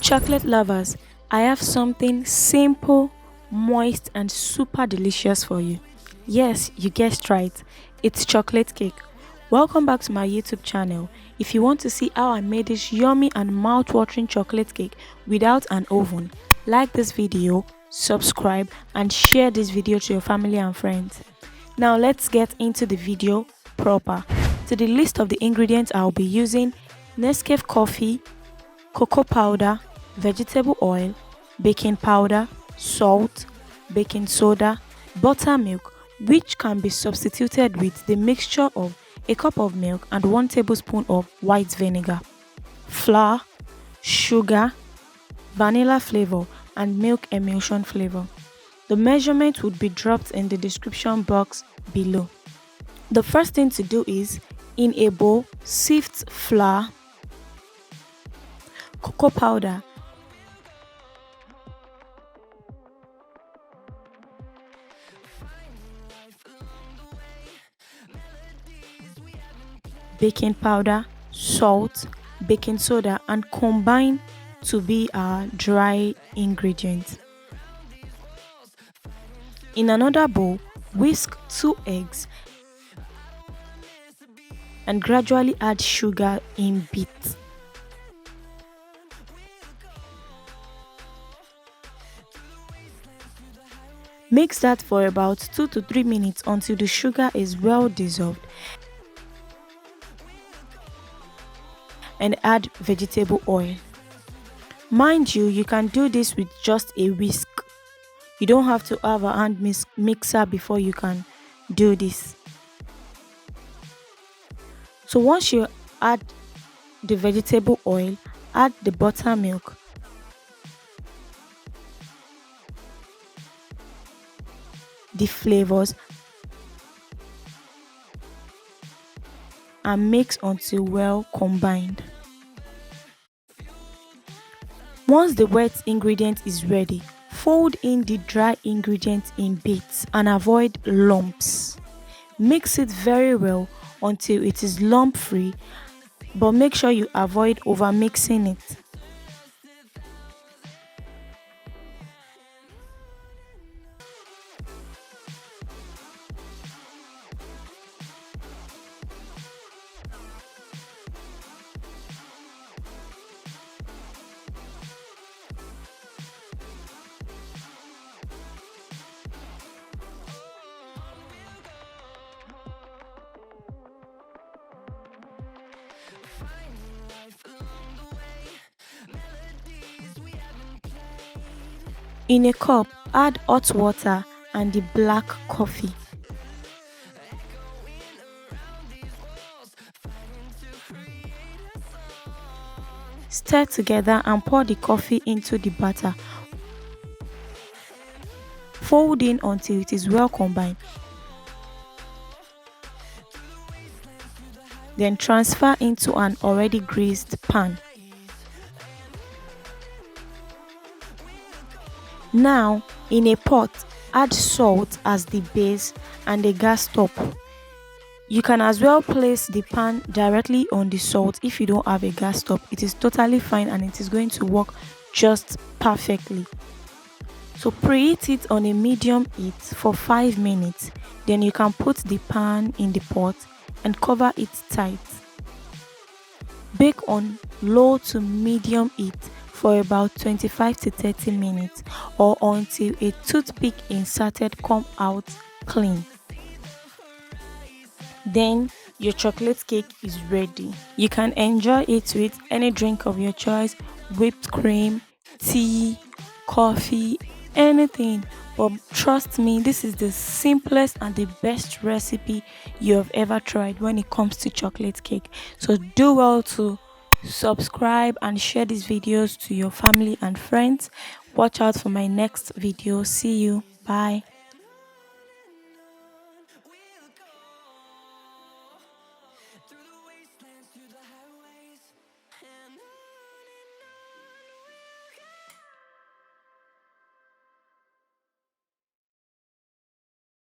Chocolate lovers, I have something simple, moist, and super delicious for you. Yes, you guessed right. It's chocolate cake. Welcome back to my YouTube channel. If you want to see how I made this yummy and mouth-watering chocolate cake without an oven, like this video, subscribe, and share this video to your family and friends. Now let's get into the video proper. To the list of the ingredients I'll be using: Nescafe coffee, cocoa powder, vegetable oil, baking powder, salt, baking soda, buttermilk, which can be substituted with the mixture of a cup of milk and 1 tablespoon of white vinegar, flour, sugar, vanilla flavor, and milk emulsion flavor. The measurement would be dropped in the description box below. The first thing to do is, in a bowl, sift flour, cocoa powder, baking powder, salt, baking soda, and combine to be our dry ingredients. In another bowl, whisk 2 eggs and gradually add sugar in bits. Mix that for about 2 to 3 minutes until the sugar is well dissolved, and add vegetable oil. Mind you, you can do this with just a whisk. You don't have to have a hand mixer before you can do this. So once you add the vegetable oil, add the buttermilk, the flavors, and mix until well combined. Once the wet ingredient is ready, fold in the dry ingredient in bits and avoid lumps. Mix it very well until it is lump free, but make sure you avoid over mixing it. In a cup, add hot water and the black coffee. Stir together and pour the coffee into the batter. Fold in until it is well combined. Then transfer into an already greased pan. Now, in a pot, add salt as the base and the gas top. You can as well place the pan directly on the salt if you don't have a gas top. It is totally fine and it is going to work just perfectly. So preheat it on a medium heat for 5 minutes. Then you can put the pan in the pot and cover it tight. Bake on low to medium heat for about 25 to 30 minutes or until a toothpick inserted come out clean. Then your chocolate cake is ready. You can enjoy it with any drink of your choice: whipped cream, tea, coffee, anything. But trust me, this is the simplest and the best recipe you have ever tried when it comes to chocolate cake. So do well to subscribe and share these videos to your family and friends. Watch out for my next video. See you. Bye.